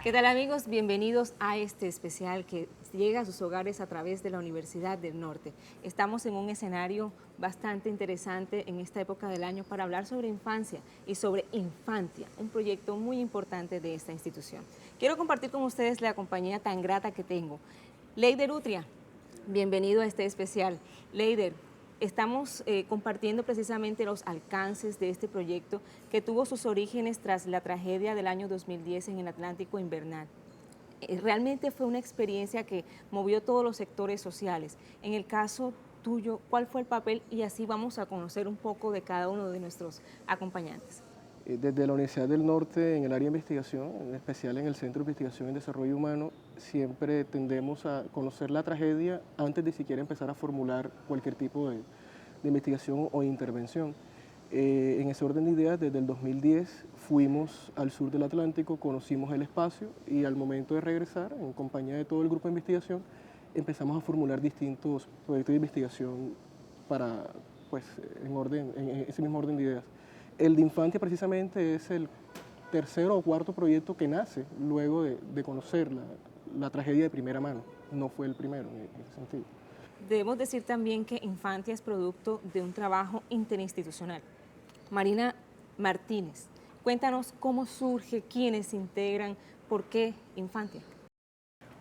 ¿Qué tal, amigos? Bienvenidos a este especial que llega a sus hogares a través de la Universidad del Norte. Estamos en un escenario bastante interesante en esta época del año para hablar sobre infancia y sobre Infantia, un proyecto muy importante de esta institución. Quiero compartir con ustedes la compañía tan grata que tengo. Leider Utria, bienvenido a este especial. Leider, estamos compartiendo precisamente los alcances de este proyecto que tuvo sus orígenes tras la tragedia del año 2010 en el Atlántico invernal. Realmente fue una experiencia que movió todos los sectores sociales. En el caso tuyo, ¿cuál fue el papel? Y así vamos a conocer un poco de cada uno de nuestros acompañantes. Desde la Universidad del Norte, en el área de investigación, en especial en el Centro de Investigación y Desarrollo Humano, siempre tendemos a conocer la tragedia antes de siquiera empezar a formular cualquier tipo de investigación o intervención. En ese orden de ideas, desde el 2010 fuimos al sur del Atlántico, conocimos el espacio y al momento de regresar, en compañía de todo el grupo de investigación, empezamos a formular distintos proyectos de investigación para, pues, en ese mismo orden de ideas. El de Infantia precisamente es el tercero o cuarto proyecto que nace luego de conocer la tragedia de primera mano. No fue el primero en ese sentido. Debemos decir también que Infantia es producto de un trabajo interinstitucional. Marina Martínez, cuéntanos cómo surge, quiénes se integran, por qué Infantia.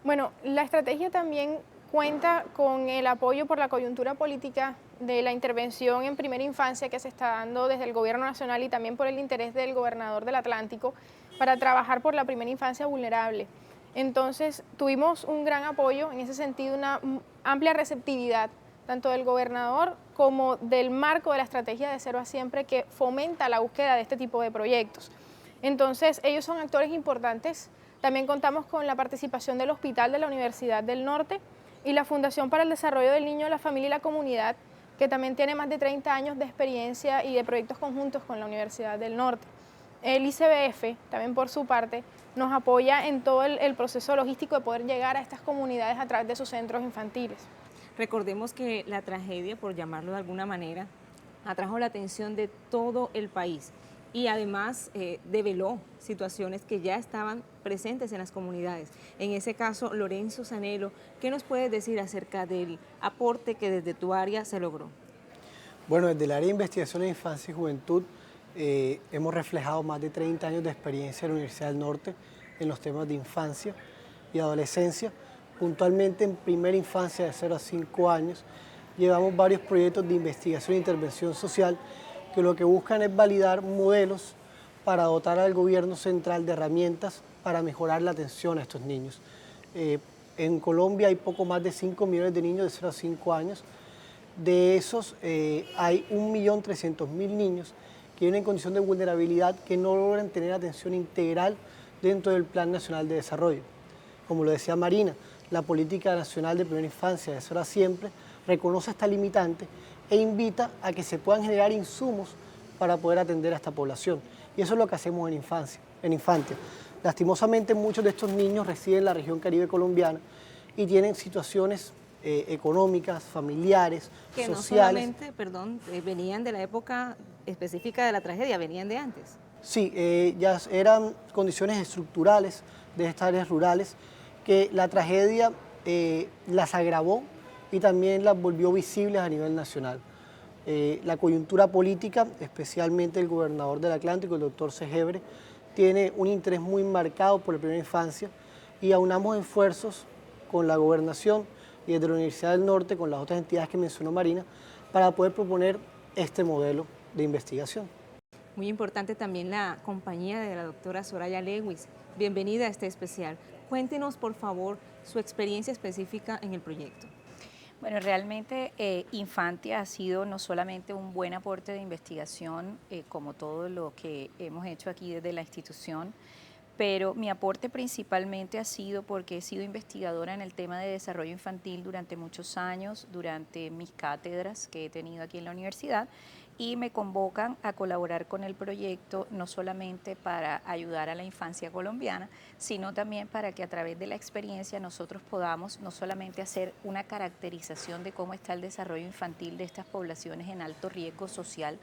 Bueno, la estrategia también cuenta con el apoyo por la coyuntura política de la intervención en primera infancia que se está dando desde el gobierno nacional y también por el interés del gobernador del Atlántico para trabajar por la primera infancia vulnerable. Entonces, tuvimos un gran apoyo, en ese sentido, una amplia receptividad, tanto del gobernador como del marco de la estrategia de Cero a Siempre que fomenta la búsqueda de este tipo de proyectos. Entonces, ellos son actores importantes. También contamos con la participación del Hospital de la Universidad del Norte y la Fundación para el Desarrollo del Niño, la Familia y la Comunidad, que también tiene más de 30 años de experiencia y de proyectos conjuntos con la Universidad del Norte. El ICBF, también por su parte, nos apoya en todo el proceso logístico de poder llegar a estas comunidades a través de sus centros infantiles. Recordemos que la tragedia, por llamarlo de alguna manera, atrajo la atención de todo el país y además develó situaciones que ya estaban presentes en las comunidades. En ese caso, Lorenzo Zanello, ¿qué nos puedes decir acerca del aporte que desde tu área se logró? Bueno, desde el área de investigación en infancia y juventud hemos reflejado más de 30 años de experiencia en la Universidad del Norte en los temas de infancia y adolescencia. Puntualmente en primera infancia de 0 a 5 años llevamos varios proyectos de investigación e intervención social que lo que buscan es validar modelos para dotar al gobierno central de herramientas para mejorar la atención a estos niños. En Colombia hay poco más de 5 millones de niños de 0 a 5 años. De esos hay 1.300.000 niños que viven en condición de vulnerabilidad que no logran tener atención integral dentro del Plan Nacional de Desarrollo. Como lo decía Marina, la Política Nacional de Primera Infancia de 0 a Siempre reconoce esta limitante e invita a que se puedan generar insumos para poder atender a esta población. Y eso es lo que hacemos en Infantia. Lastimosamente muchos de estos niños residen en la región caribe colombiana y tienen situaciones económicas, familiares, Que sociales. no solamente, perdón, venían de la época específica de la tragedia, venían de antes. Sí, ya eran condiciones estructurales de estas áreas rurales que la tragedia las agravó y también las volvió visibles a nivel nacional. La coyuntura política, especialmente el gobernador del Atlántico, el doctor Segebre, tiene un interés muy marcado por la primera infancia y aunamos esfuerzos con la gobernación y desde la Universidad del Norte, con las otras entidades que mencionó Marina, para poder proponer este modelo de investigación. Muy importante también la compañía de la doctora Soraya Lewis. Bienvenida a este especial. Cuéntenos, por favor, su experiencia específica en el proyecto. Bueno, realmente Infantia ha sido no solamente un buen aporte de investigación, como todo lo que hemos hecho aquí desde la institución, pero mi aporte principalmente ha sido porque he sido investigadora en el tema de desarrollo infantil durante muchos años, durante mis cátedras que he tenido aquí en la universidad, y me convocan a colaborar con el proyecto no solamente para ayudar a la infancia colombiana, sino también para que a través de la experiencia nosotros podamos no solamente hacer una caracterización de cómo está el desarrollo infantil de estas poblaciones en alto riesgo social,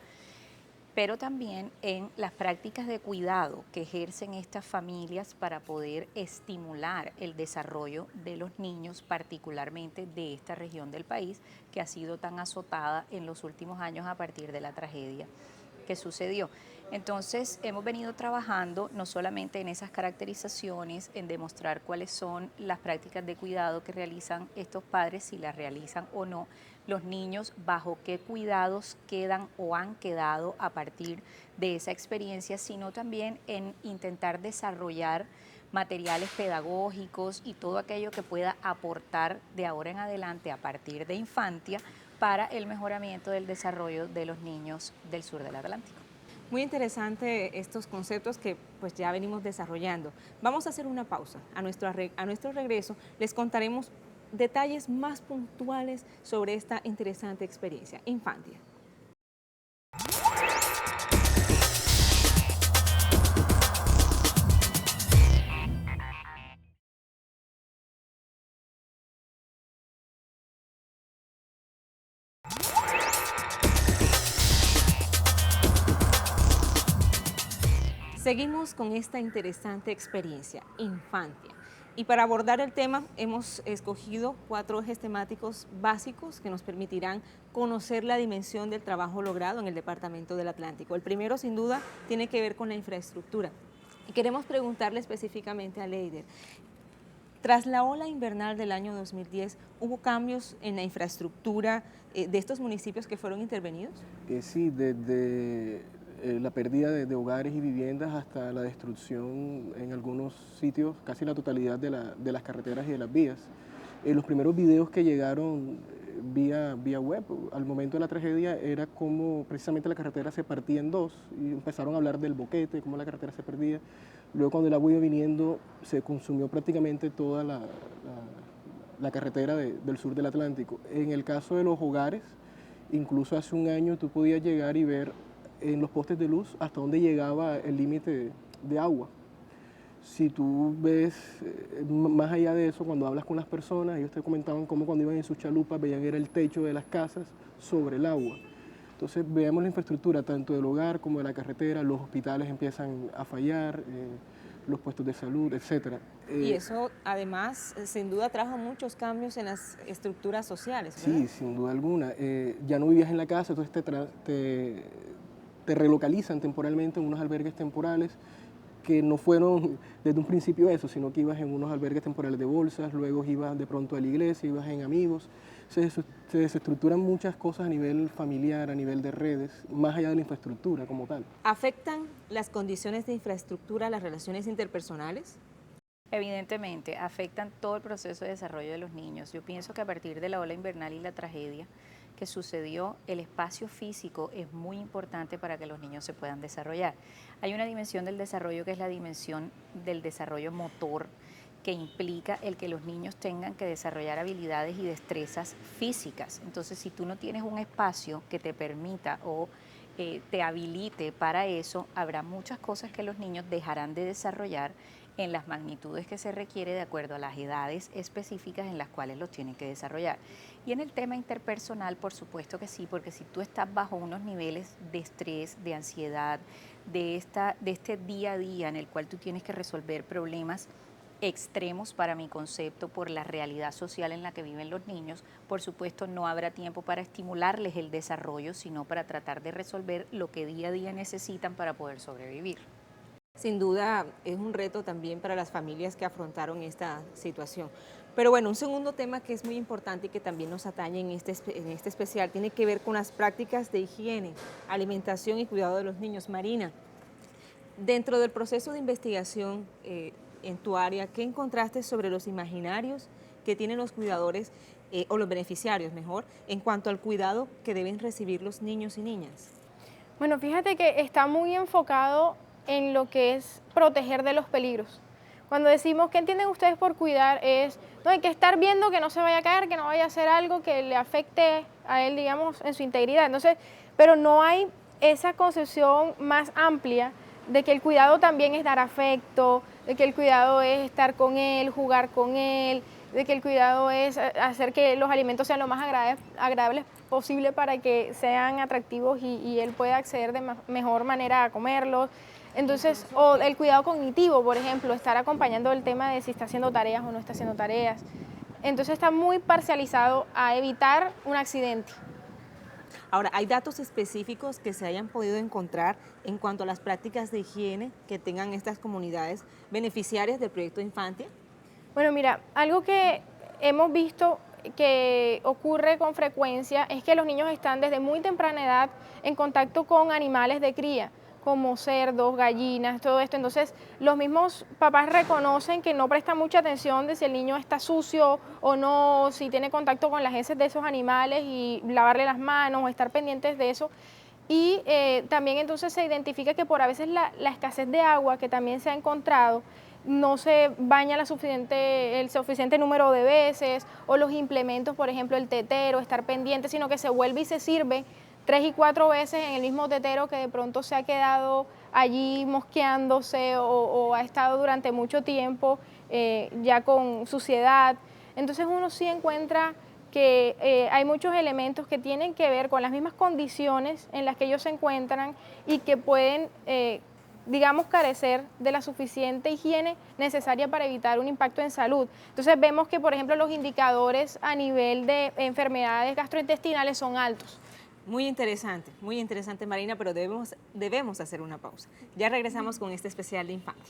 pero también en las prácticas de cuidado que ejercen estas familias para poder estimular el desarrollo de los niños, particularmente de esta región del país que ha sido tan azotada en los últimos años a partir de la tragedia que sucedió. Entonces hemos venido trabajando no solamente en esas caracterizaciones, en demostrar cuáles son las prácticas de cuidado que realizan estos padres, si las realizan o no, los niños, bajo qué cuidados quedan o han quedado a partir de esa experiencia, sino también en intentar desarrollar materiales pedagógicos y todo aquello que pueda aportar de ahora en adelante a partir de infancia para el mejoramiento del desarrollo de los niños del sur del Atlántico. Muy interesante estos conceptos que pues ya venimos desarrollando. Vamos a hacer una pausa. A nuestro regreso les contaremos detalles más puntuales sobre esta interesante experiencia, Infantia. Seguimos con esta interesante experiencia, Infantia. Y para abordar el tema hemos escogido 4 ejes temáticos básicos que nos permitirán conocer la dimensión del trabajo logrado en el Departamento del Atlántico. El primero, sin duda, tiene que ver con la infraestructura. Y queremos preguntarle específicamente a Leider, tras la ola invernal del año 2010, ¿hubo cambios en la infraestructura de estos municipios que fueron intervenidos? Sí, desde la pérdida de hogares y viviendas hasta la destrucción en algunos sitios, casi la totalidad de las carreteras y de las vías. Los primeros videos que llegaron vía web al momento de la tragedia era como precisamente la carretera se partía en dos y empezaron a hablar del boquete, cómo la carretera se perdía. Luego cuando el agua iba viniendo se consumió prácticamente toda la carretera del sur del Atlántico. En el caso de los hogares, incluso hace un año tú podías llegar y ver en los postes de luz hasta dónde llegaba el límite de agua. Si tú ves más allá de eso, cuando hablas con las personas, ellos te comentaban cómo cuando iban en sus chalupas veían era el techo de las casas sobre el agua. Entonces veamos la infraestructura tanto del hogar como de la carretera, los hospitales empiezan a fallar, los puestos de salud, etc. Y eso además sin duda trajo muchos cambios en las estructuras sociales, ¿verdad? Sí, sin duda alguna. Ya no vivías en la casa, entonces te relocalizan temporalmente en unos albergues temporales que no fueron desde un principio eso, sino que ibas en unos albergues temporales de bolsas, luego ibas de pronto a la iglesia, ibas en amigos. Se desestructuran muchas cosas a nivel familiar, a nivel de redes, más allá de la infraestructura como tal. ¿Afectan las condiciones de infraestructura a las relaciones interpersonales? Evidentemente, afectan todo el proceso de desarrollo de los niños. Yo pienso que a partir de la ola invernal y la tragedia que sucedió, el espacio físico es muy importante para que los niños se puedan desarrollar. Hay una dimensión del desarrollo que es la dimensión del desarrollo motor, que implica el que los niños tengan que desarrollar habilidades y destrezas físicas. Entonces, si tú no tienes un espacio que te permita o te habilite para eso, habrá muchas cosas que los niños dejarán de desarrollar en las magnitudes que se requiere de acuerdo a las edades específicas en las cuales los tienen que desarrollar. Y en el tema interpersonal, por supuesto que sí, porque si tú estás bajo unos niveles de estrés, de ansiedad, de este día a día en el cual tú tienes que resolver problemas extremos para mi concepto por la realidad social en la que viven los niños, por supuesto no habrá tiempo para estimularles el desarrollo, sino para tratar de resolver lo que día a día necesitan para poder sobrevivir. Sin duda es un reto también para las familias que afrontaron esta situación. Pero bueno, un segundo tema que es muy importante y que también nos atañe en este especial tiene que ver con las prácticas de higiene, alimentación y cuidado de los niños. Marina, dentro del proceso de investigación en tu área, ¿qué encontraste sobre los imaginarios que tienen los cuidadores o los beneficiarios, mejor, en cuanto al cuidado que deben recibir los niños y niñas? Bueno, fíjate que está muy enfocado en lo que es proteger de los peligros. Cuando decimos, ¿qué entienden ustedes por cuidar? No hay que estar viendo que no se vaya a caer, que no vaya a hacer algo que le afecte a él, digamos, en su integridad. Entonces, pero no hay esa concepción más amplia de que el cuidado también es dar afecto, de que el cuidado es estar con él, jugar con él, de que el cuidado es hacer que los alimentos sean lo más agradables posible para que sean atractivos y él pueda acceder de mejor manera a comerlos. Entonces, o el cuidado cognitivo, por ejemplo, estar acompañando el tema de si está haciendo tareas o no está haciendo tareas. Entonces está muy parcializado a evitar un accidente. Ahora, ¿hay datos específicos que se hayan podido encontrar en cuanto a las prácticas de higiene que tengan estas comunidades beneficiarias del proyecto Infantia? Bueno, mira, algo que hemos visto que ocurre con frecuencia es que los niños están desde muy temprana edad en contacto con animales de cría, como cerdos, gallinas, todo esto. Entonces, los mismos papás reconocen que no prestan mucha atención de si el niño está sucio o no, si tiene contacto con las heces de esos animales y lavarle las manos o estar pendientes de eso. Y también entonces se identifica que por a veces la escasez de agua que también se ha encontrado, no se baña el suficiente número de veces, o los implementos, por ejemplo, el tetero, estar pendiente, sino que se vuelve y se sirve 3 y 4 veces en el mismo tetero que de pronto se ha quedado allí mosqueándose o ha estado durante mucho tiempo ya con suciedad. Entonces uno sí encuentra que hay muchos elementos que tienen que ver con las mismas condiciones en las que ellos se encuentran y que pueden, digamos, carecer de la suficiente higiene necesaria para evitar un impacto en salud. Entonces vemos que, por ejemplo, los indicadores a nivel de enfermedades gastrointestinales son altos. Muy interesante, Marina, pero debemos hacer una pausa. Ya regresamos con este especial de Infantia.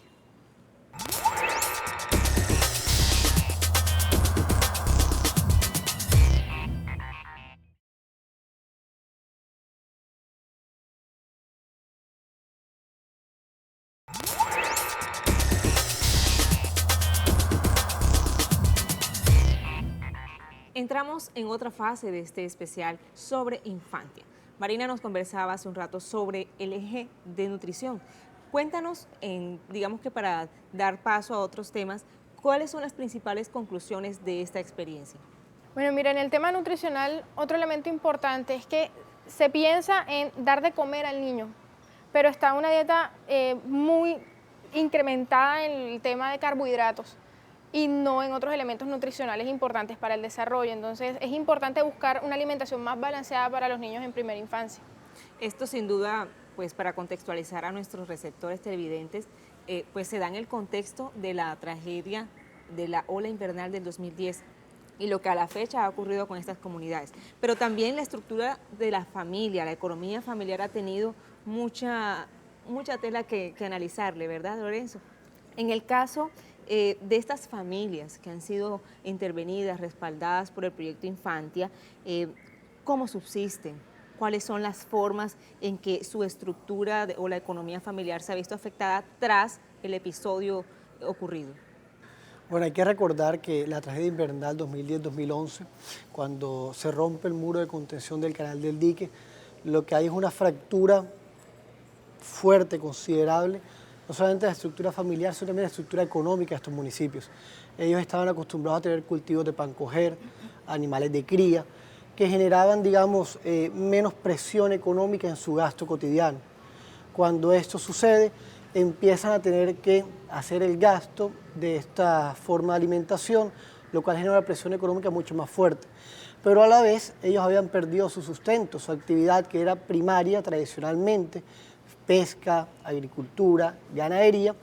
Entramos en otra fase de este especial sobre Infantia. Marina nos conversaba hace un rato sobre el eje de nutrición. Cuéntanos, digamos que para dar paso a otros temas, ¿cuáles son las principales conclusiones de esta experiencia? Bueno, mira, en el tema nutricional, otro elemento importante es que se piensa en dar de comer al niño, pero está una dieta muy incrementada en el tema de carbohidratos y no en otros elementos nutricionales importantes para el desarrollo. Entonces es importante buscar una alimentación más balanceada para los niños en primera infancia. Esto sin duda, pues para contextualizar a nuestros receptores televidentes, pues se da en el contexto de la tragedia de la ola invernal del 2010 y lo que a la fecha ha ocurrido con estas comunidades. Pero también la estructura de la familia, la economía familiar ha tenido mucha tela que analizarle, ¿verdad, Lorenzo? En el caso de estas familias que han sido intervenidas, respaldadas por el proyecto Infantia, ¿cómo subsisten? ¿Cuáles son las formas en que su estructura o la economía familiar se ha visto afectada tras el episodio ocurrido? Bueno, hay que recordar que la tragedia invernal 2010-2011, cuando se rompe el muro de contención del canal del dique, lo que hay es una fractura fuerte, considerable, no solamente de la estructura familiar, sino también de la estructura económica de estos municipios. Ellos estaban acostumbrados a tener cultivos de pan coger, animales de cría, que generaban, digamos, menos presión económica en su gasto cotidiano. Cuando esto sucede, empiezan a tener que hacer el gasto de esta forma de alimentación, lo cual genera una presión económica mucho más fuerte. Pero a la vez, ellos habían perdido su sustento, su actividad que era primaria tradicionalmente, pesca, agricultura, ganadería,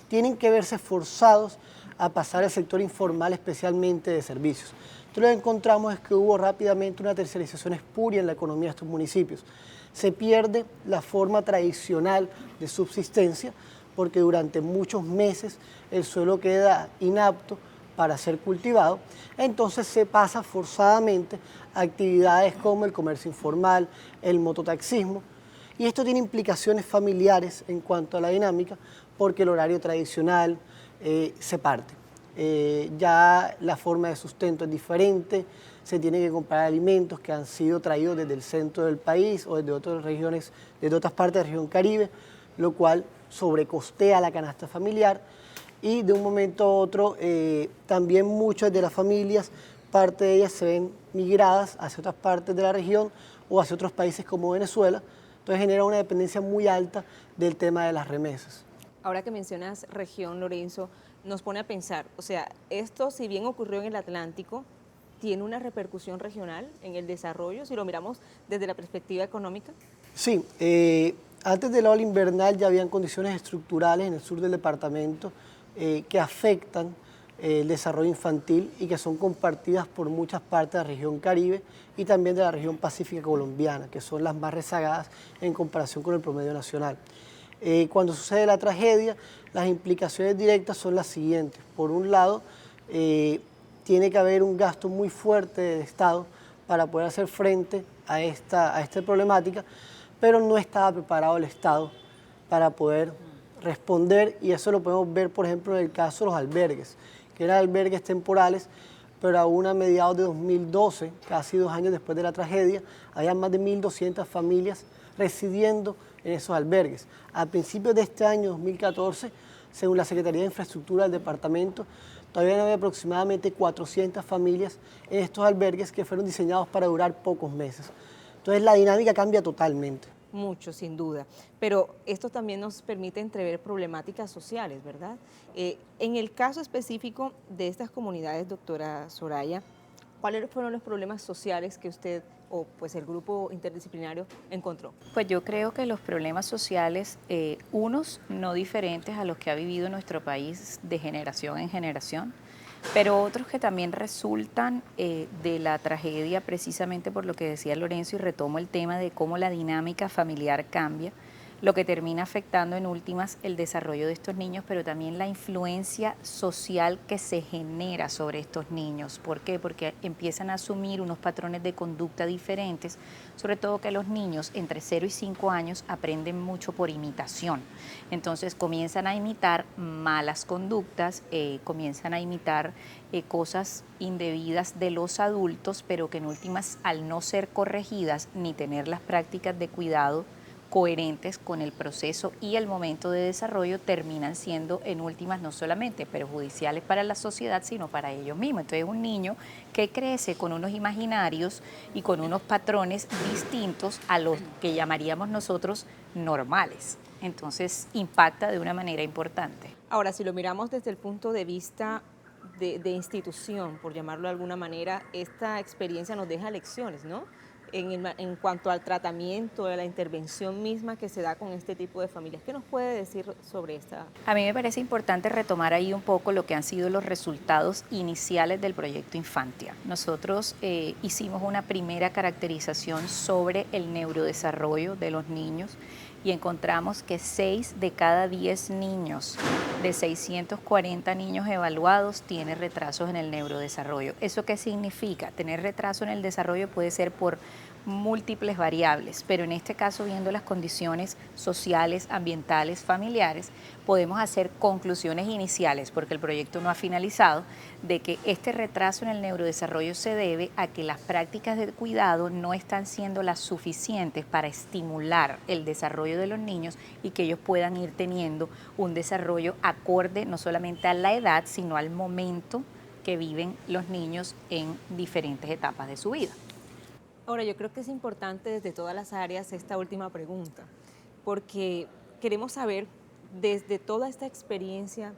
tienen que verse forzados a pasar al sector informal, especialmente de servicios. Entonces lo que encontramos es que hubo rápidamente una tercerización espuria en la economía de estos municipios. Se pierde la forma tradicional de subsistencia porque durante muchos meses el suelo queda inapto para ser cultivado, entonces se pasa forzadamente a actividades como el comercio informal, el mototaxismo, y esto tiene implicaciones familiares en cuanto a la dinámica porque el horario tradicional se parte. Ya la forma de sustento es diferente, se tienen que comprar alimentos que han sido traídos desde el centro del país o desde otras regiones, desde otras partes de la región Caribe, lo cual sobrecostea la canasta familiar y de un momento a otro también muchas de las familias, parte de ellas se ven migradas hacia otras partes de la región o hacia otros países como Venezuela, entonces genera una dependencia muy alta del tema de las remesas. Ahora que mencionas región, Lorenzo, nos pone a pensar, o sea, esto si bien ocurrió en el Atlántico, tiene una repercusión regional en el desarrollo, si lo miramos desde la perspectiva económica? Sí, antes de la ola invernal ya habían condiciones estructurales en el sur del departamento que afectan el desarrollo infantil y que son compartidas por muchas partes de la región Caribe y también de la región Pacífica colombiana, que son las más rezagadas en comparación con el promedio nacional. Cuando sucede la tragedia, las implicaciones directas son las siguientes. Por un lado, tiene que haber un gasto muy fuerte del Estado para poder hacer frente a esta problemática, pero no estaba preparado el Estado para poder responder, y eso lo podemos ver, por ejemplo, en el caso de los albergues, que eran albergues temporales, pero aún a mediados de 2012, casi 2 años después de la tragedia, había más de 1.200 familias residiendo en esos albergues. A principios de este año, 2014, según la Secretaría de Infraestructura del departamento, todavía había aproximadamente 400 familias en estos albergues que fueron diseñados para durar pocos meses. Entonces la dinámica cambia totalmente. Mucho, sin duda. Pero esto también nos permite entrever problemáticas sociales, ¿verdad? En el caso específico de estas comunidades, doctora Soraya, ¿cuáles fueron los problemas sociales que usted o pues el grupo interdisciplinario encontró? Pues yo creo que los problemas sociales, unos no diferentes a los que ha vivido nuestro país de generación en generación, pero otros que también resultan de la tragedia, precisamente por lo que decía Lorenzo, y retomo el tema de cómo la dinámica familiar cambia, lo que termina afectando en últimas el desarrollo de estos niños, pero también la influencia social que se genera sobre estos niños. ¿Por qué? Porque empiezan a asumir unos patrones de conducta diferentes, sobre todo que los niños entre 0 y 5 años aprenden mucho por imitación. Entonces comienzan a imitar malas conductas, comienzan a imitar cosas indebidas de los adultos, pero que en últimas, al no ser corregidas ni tener las prácticas de cuidado coherentes con el proceso y el momento de desarrollo, terminan siendo en últimas no solamente perjudiciales para la sociedad, sino para ellos mismos. Entonces un niño que crece con unos imaginarios y con unos patrones distintos a los que llamaríamos nosotros normales. Entonces impacta de una manera importante. Ahora, si lo miramos desde el punto de vista de institución, por llamarlo de alguna manera, esta experiencia nos deja lecciones, ¿no? En cuanto al tratamiento, a la intervención misma que se da con este tipo de familias. ¿Qué nos puede decir sobre esta? A mí me parece importante retomar ahí un poco lo que han sido los resultados iniciales del proyecto Infantia. Nosotros hicimos una primera caracterización sobre el neurodesarrollo de los niños y encontramos que 6 de cada 10 niños de 640 niños evaluados tiene retrasos en el neurodesarrollo. ¿Eso qué significa? Tener retraso en el desarrollo puede ser por múltiples variables, pero en este caso, viendo las condiciones sociales, ambientales, familiares, podemos hacer conclusiones iniciales, porque el proyecto no ha finalizado, de que este retraso en el neurodesarrollo se debe a que las prácticas de cuidado no están siendo las suficientes para estimular el desarrollo de los niños y que ellos puedan ir teniendo un desarrollo acorde no solamente a la edad, sino al momento que viven los niños en diferentes etapas de su vida. Ahora, yo creo que es importante desde todas las áreas esta última pregunta, porque queremos saber desde toda esta experiencia,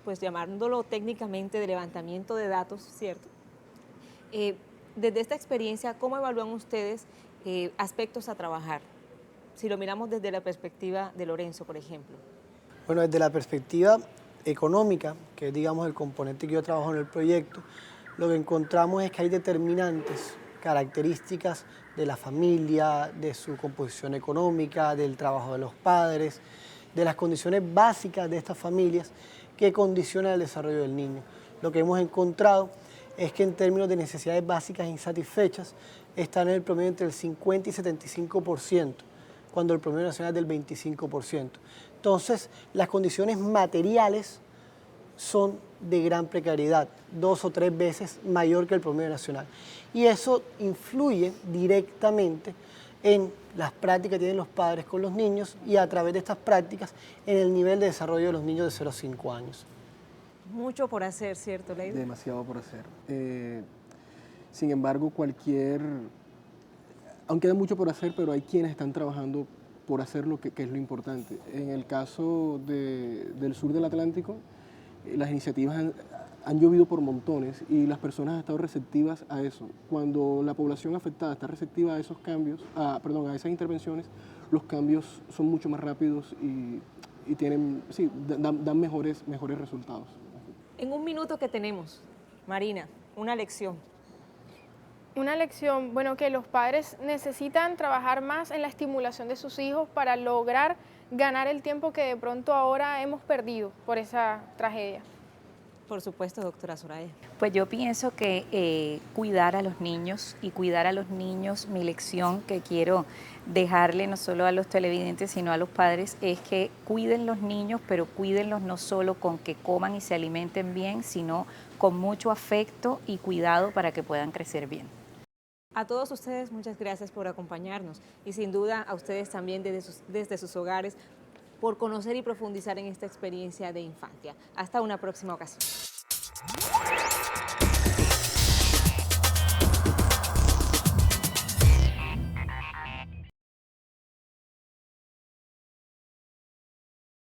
pues llamándolo técnicamente de levantamiento de datos, ¿cierto? Desde esta experiencia, ¿cómo evalúan ustedes aspectos a trabajar? Si lo miramos desde la perspectiva de Lorenzo, por ejemplo. Bueno, desde la perspectiva económica, que es, digamos, el componente que yo trabajo en el proyecto, lo que encontramos es que hay determinantes, características de la familia, de su composición económica, del trabajo de los padres, de las condiciones básicas de estas familias que condicionan el desarrollo del niño. Lo que hemos encontrado es que en términos de necesidades básicas insatisfechas están en el promedio entre el 50 y 75%, cuando el promedio nacional es del 25%. Entonces, las condiciones materiales son de gran precariedad, 2 o 3 veces mayor que el promedio nacional. Y eso influye directamente en las prácticas que tienen los padres con los niños y a través de estas prácticas en el nivel de desarrollo de los niños de 0 a 5 años. Mucho por hacer, ¿cierto, Leider? Demasiado por hacer. Sin embargo, aunque hay mucho por hacer, pero hay quienes están trabajando por hacer lo que es lo importante. En el caso del sur del Atlántico, las iniciativas han llovido por montones y las personas han estado receptivas a eso. Cuando la población afectada está receptiva a esos cambios, a esas intervenciones, los cambios son mucho más rápidos y tienen, sí, dan mejores resultados. En un minuto que tenemos, Marina, una lección. Una lección, bueno, que los padres necesitan trabajar más en la estimulación de sus hijos para lograr ganar el tiempo que de pronto ahora hemos perdido por esa tragedia. Por supuesto, doctora Soraya. Pues yo pienso que cuidar a los niños y cuidar a los niños, mi lección que quiero dejarle no solo a los televidentes, sino a los padres, es que cuiden los niños, pero cuídenlos no solo con que coman y se alimenten bien, sino con mucho afecto y cuidado para que puedan crecer bien. A todos ustedes, muchas gracias por acompañarnos y sin duda a ustedes también desde sus hogares por conocer y profundizar en esta experiencia de infancia. Hasta una próxima ocasión.